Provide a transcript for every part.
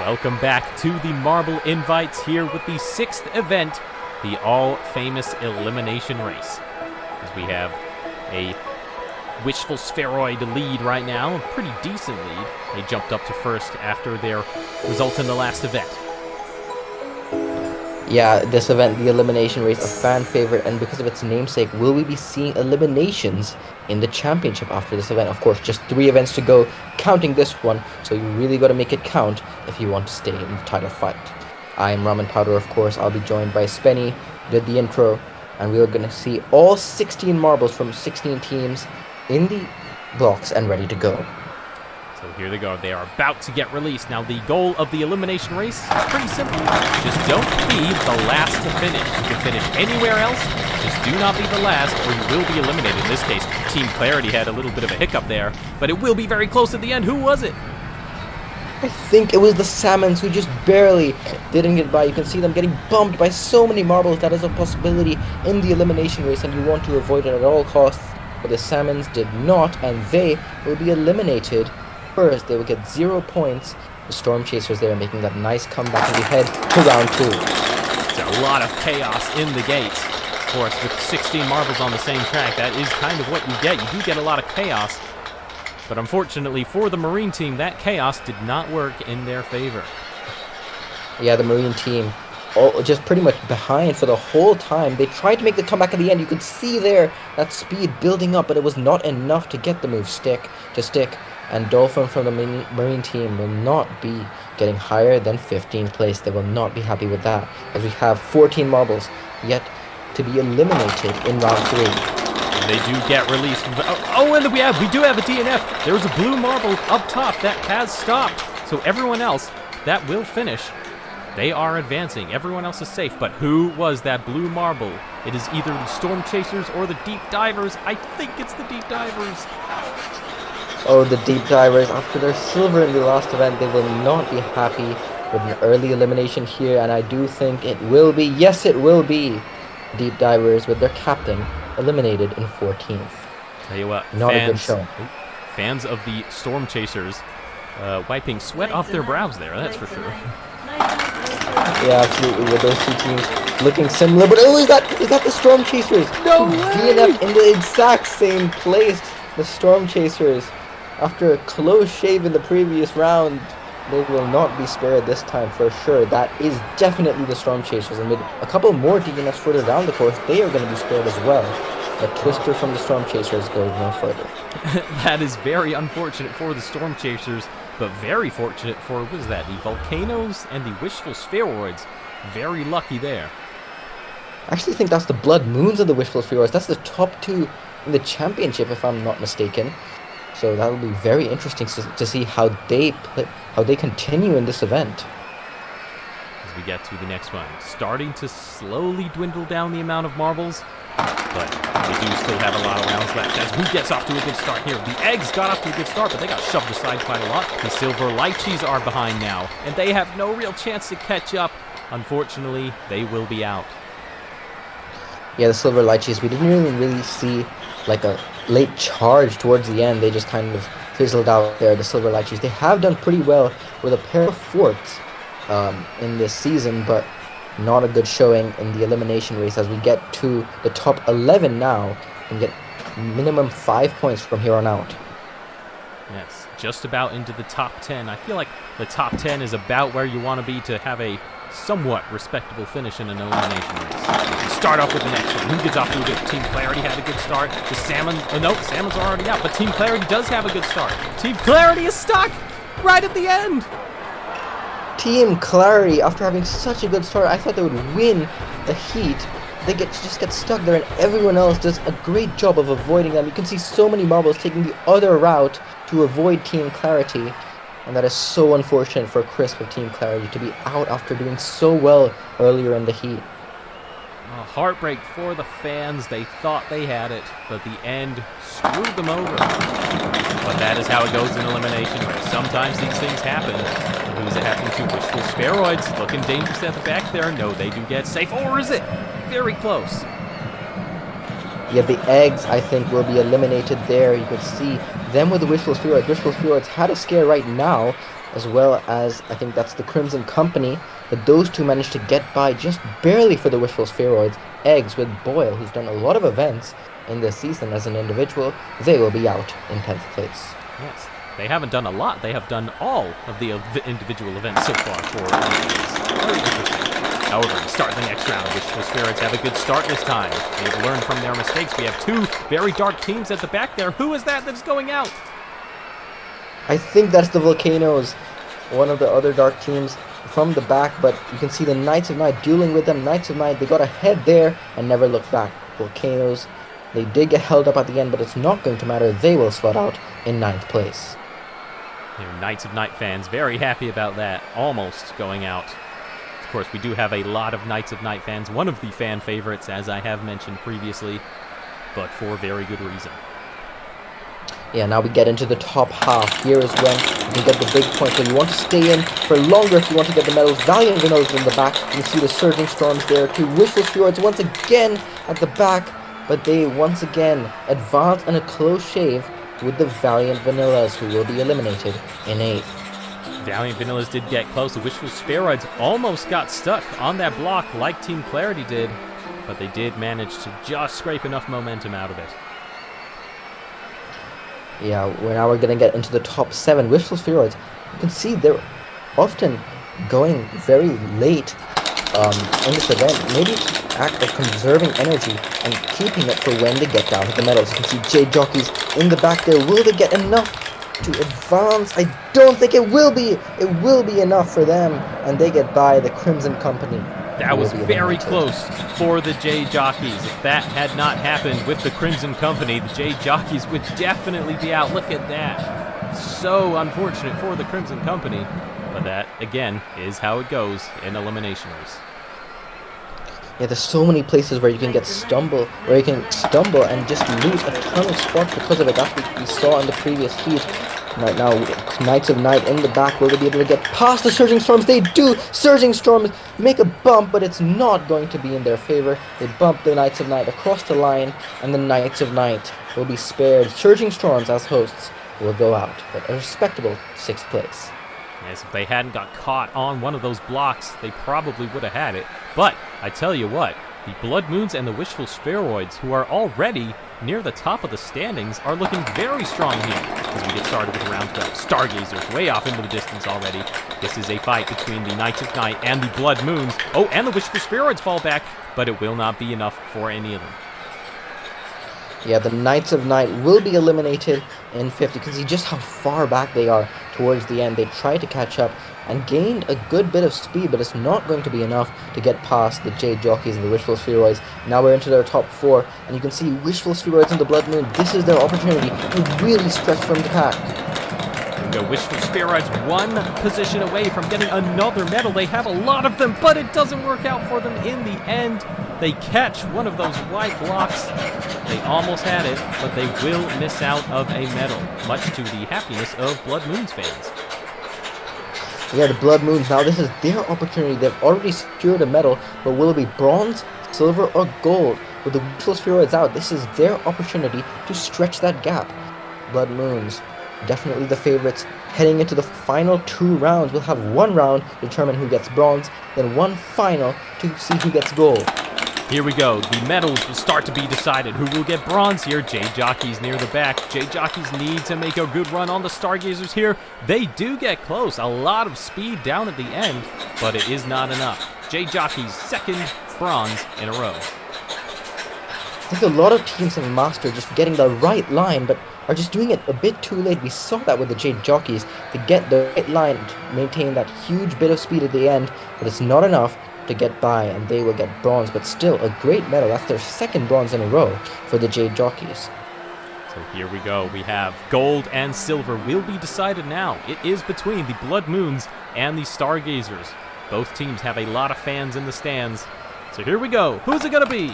Welcome back to the Marble Invites here with the 6th event, the all-famous Elimination Race. As we have a wishful spheroid lead right now, a pretty decent lead. They jumped up to first after their result in the last event. Yeah, this event, the Elimination Race, a fan favorite, and because of its namesake, will we be seeing eliminations in the championship after this event? Of course, just 3 events to go, counting this one, so you really got to make it count if you want to stay in the title fight. I am Ramen Powder, of course. I'll be joined by Spenny, did the intro, and we are going to see all 16 marbles from 16 teams in the blocks and ready to go. So here they go. They are about to get released. Now, the goal of the Elimination Race is pretty simple. Just don't be the last to finish. You can finish anywhere else. Just do not be the last, or you will be eliminated. In this case, Team Clarity had a little bit of a hiccup there, but it will be very close at the end. Who was it? I think it was the Salmons who just barely didn't get by. You can see them getting bumped by so many marbles. That is a possibility in the Elimination Race, and you want to avoid it at all costs. But the Salmons did not, and they will be eliminated first. They will get 0 points. The Storm Chasers there making that nice comeback as we head to round 2. It's a lot of chaos in the gates. Of course, with 16 marbles on the same track, that is kind of what you get. You do get a lot of chaos. But unfortunately for the Marine team, that chaos did not work in their favor. Yeah, the Marine team just pretty much behind for the whole time. They tried to make the comeback at the end. You could see there that speed building up, but it was not enough to get the move stick. And Dolphin from the Marine team will not be getting higher than 15th place. They will not be happy with that, as we have 14 marbles yet to be eliminated in round 3. And they do get released. And we do have a DNF. There's a blue marble up top that has stopped. So everyone else that will finish, they are advancing. Everyone else is safe. But who was that blue marble? It is either the Storm Chasers or the Deep Divers. I think it's the Deep Divers. Oh, the Deep Divers, after their silver in the last event, they will not be happy with an early elimination here, and I do think it will be, yes it will be, Deep Divers with their captain eliminated in 14th. Tell you what, not a good show. Fans of the Storm Chasers wiping sweat off their brows there, that's for sure. Yeah, absolutely, with those 2 teams looking similar, but is that the Storm Chasers? No way! DNF in the exact same place. The Storm Chasers, after a close shave in the previous round, they will not be spared this time for sure. That is definitely the Storm Chasers, and with a couple more DNFs further down the course, they are going to be spared as well. But Twister from the Storm Chasers goes no further. That is very unfortunate for the Storm Chasers, but very fortunate for, what is that, the Volcanoes and the Wishful Spheroids. Very lucky there. I actually think that's the Blood Moons of the Wishful Spheroids. That's the top 2 in the championship, if I'm not mistaken. So that will be very interesting to see how they continue in this event. As we get to the next one, starting to slowly dwindle down the amount of marbles, but they do still have a lot of rounds left. As who gets off to a good start here? The Eggs got off to a good start, but they got shoved aside quite a lot. The Silver Lychees are behind now, and they have no real chance to catch up. Unfortunately, they will be out. Yeah, the Silver Lychees, we didn't really see like a late charge towards the end. They just kind of fizzled out there, the Silver Lychees. They have done pretty well with a pair of fourths in this season, but not a good showing in the Elimination Race as we get to the top 11 now and get minimum 5 points from here on out. Yes, just about into the top 10. I feel like the top 10 is about where you want to be to have a somewhat respectable finish in an Elimination Race. Start off with the next one. Who gets off to a good? Team Clarity had a good start. The Salmon, Salmon's are already out, but Team Clarity does have a good start. Team Clarity is stuck right at the end. Team Clarity, after having such a good start, I thought they would win the heat. They just get stuck there, and everyone else does a great job of avoiding them. You can see so many marbles taking the other route to avoid Team Clarity. And that is so unfortunate for Crisp of Team Clarity to be out after doing so well earlier in the heat. A heartbreak for the fans. They thought they had it, but the end screwed them over. But that is how it goes in Elimination Race. Sometimes these things happen. And who's it happening to? Wishful Spheroids looking dangerous at the back there. No, they do get safe. Or is it? Very close. Yeah, the Eggs, I think, will be eliminated there. You could see them with the Wishful Spheroids. Wishful Spheroids had a scare right now, as well as I think that's the Crimson Company, but those two managed to get by just barely for the Wishful Spheroids. Eggs with Boyle, who's done a lot of events in this season as an individual, they will be out in 10th place. Yes, they haven't done a lot. They have done all of the individual events so far for Very interesting. However, to start the next round, Wishful Spirits have a good start this time. They've learned from their mistakes. We have two very dark teams at the back there. Who is that that's going out? I think that's the Volcanoes, one of the other dark teams from the back, but you can see the Knights of Night dueling with them. Knights of Night, they got ahead there and never looked back. Volcanoes, they did get held up at the end, but it's not going to matter. They will slot out in 9th place. Your Knights of Night fans very happy about that, almost going out. Of course, we do have a lot of Knights of Night fans, one of the fan favorites, as I have mentioned previously, but for very good reason. Yeah, now we get into the top half. Here is when you can get the big points. So you want to stay in for longer if you want to get the medals. Valiant Vanillas in the back. You can see the Surging Storms there too. Wishful Spheroids once again at the back, but they once again advance in a close shave with the Valiant Vanillas, who will be eliminated in 8th. Valiant Vanillas did get close. The Wishful Spheroids almost got stuck on that block like Team Clarity did, but they did manage to just scrape enough momentum out of it. Yeah, now we're going to get into the top 7. Wishful Spheroids, you can see they're often going very late in this event. Maybe it's an act of conserving energy and keeping it for when they get down to the medals. You can see Jade Jockeys in the back there. Will they get enough to advance? I don't think it will be. It will be enough for them, and they get by the Crimson Company. That was very close for the Jade Jockeys. If that had not happened with the Crimson Company, the Jade Jockeys would definitely be out. Look at that. So unfortunate for the Crimson Company. But that, again, is how it goes in Elimination Race. Yeah, there's so many places where you can stumble and just lose a ton of spots because of it. That's what we saw in the previous heat. Right now, Knights of Night in the back. Will they be able to get past the Surging Storms? They do! Surging Storms make a bump, but it's not going to be in their favor. They bump the Knights of Night across the line, and the Knights of Night will be spared. Surging Storms, as hosts, will go out, but a respectable 6th place. Yes, if they hadn't got caught on one of those blocks, they probably would have had it. But I tell you what, the Blood Moons and the Wishful Spheroids, who are already near the top of the standings, are looking very strong here as we get started with round 12. Stargazers way off into the distance already. This is a fight between the Knights of Night and the Blood Moons. Oh, and the Wishful Spheroids fall back, but it will not be enough for any of them. Yeah, the Knights of Night will be eliminated in 5th. You can see just how far back they are towards the end. They tried to catch up and gained a good bit of speed, but it's not going to be enough to get past the Jade Jockeys and the Wishful Spheroids. Now we're into their top 4, and you can see Wishful Spheroids and the Blood Moon. This is their opportunity to really stretch from the pack. The Wishful Spheroids one position away from getting another medal. They have a lot of them, but it doesn't work out for them in the end. They catch one of those white blocks. They almost had it, but they will miss out of a medal, much to the happiness of Blood Moons fans. Yeah, the Blood Moons, now this is their opportunity. They've already secured a medal, but will it be bronze, silver, or gold? With the Wishful Spheroids out, this is their opportunity to stretch that gap. Blood Moons, definitely the favorites. Heading into the final 2 rounds, we'll have 1 round to determine who gets bronze, then 1 final to see who gets gold. Here we go. The medals will start to be decided. Who will get bronze here? Jade Jockeys near the back. Jade Jockeys need to make a good run on the Stargazers here. They do get close. A lot of speed down at the end, but it is not enough. Jade Jockeys' 2nd bronze in a row. I think a lot of teams have mastered just getting the right line, but are just doing it a bit too late. We saw that with the Jade Jockeys to get the right line to maintain that huge bit of speed at the end, but it's not enough to get by, and they will get bronze, but still a great medal. That's their 2nd bronze in a row for the Jade Jockeys. So here we go. We have gold and silver will be decided now. It is between the Blood Moons and the Stargazers. Both teams have a lot of fans in the stands. So here we go. Who's it going to be?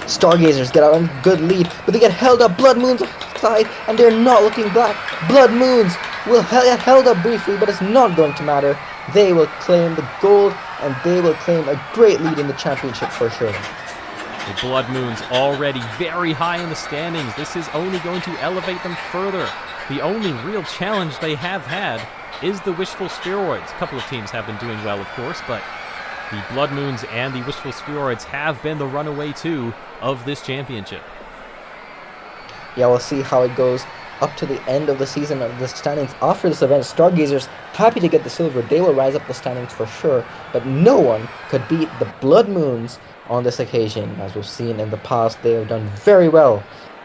Stargazers get out on a good lead, but they get held up. Blood Moons side, and they're not looking back. Blood Moons will get held up briefly, but it's not going to matter. They will claim the gold, and they will claim a great lead in the championship for sure. The Blood Moons already very high in the standings. This is only going to elevate them further. The only real challenge they have had is the Wishful Spheroids. A couple of teams have been doing well, of course, but the Blood Moons and the Wishful Spheroids have been the runaway two of this championship. Yeah, we'll see how it goes up to the end of the season of the standings after this event. Stargazers happy to get the silver. They will rise up the standings for sure, but no one could beat the Blood Moons on this occasion. As we've seen in the past, they have done very well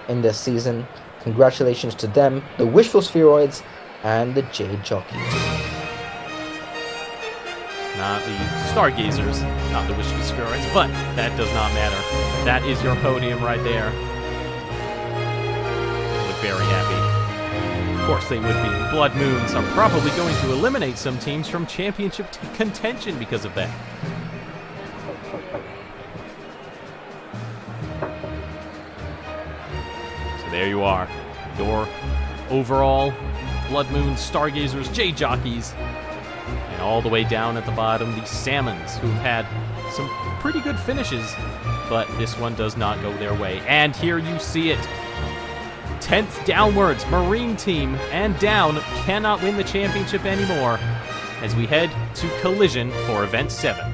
in this season. Congratulations to them, the Wishful Spheroids and the Jade Jockeys. Not the Stargazers, not the Wishful Spheroids, but that does not matter. That is your podium right there. They look very happy. Of course they would be. Blood Moons are probably going to eliminate some teams from championship contention because of that. So there you are. Your overall Blood Moons, Stargazers, Jade Jockeys, and all the way down at the bottom, the Salmons, who've had some pretty good finishes, but this one does not go their way. And here you see it. 10th downwards, Marine Team and down cannot win the championship anymore as we head to Collision for Event 7.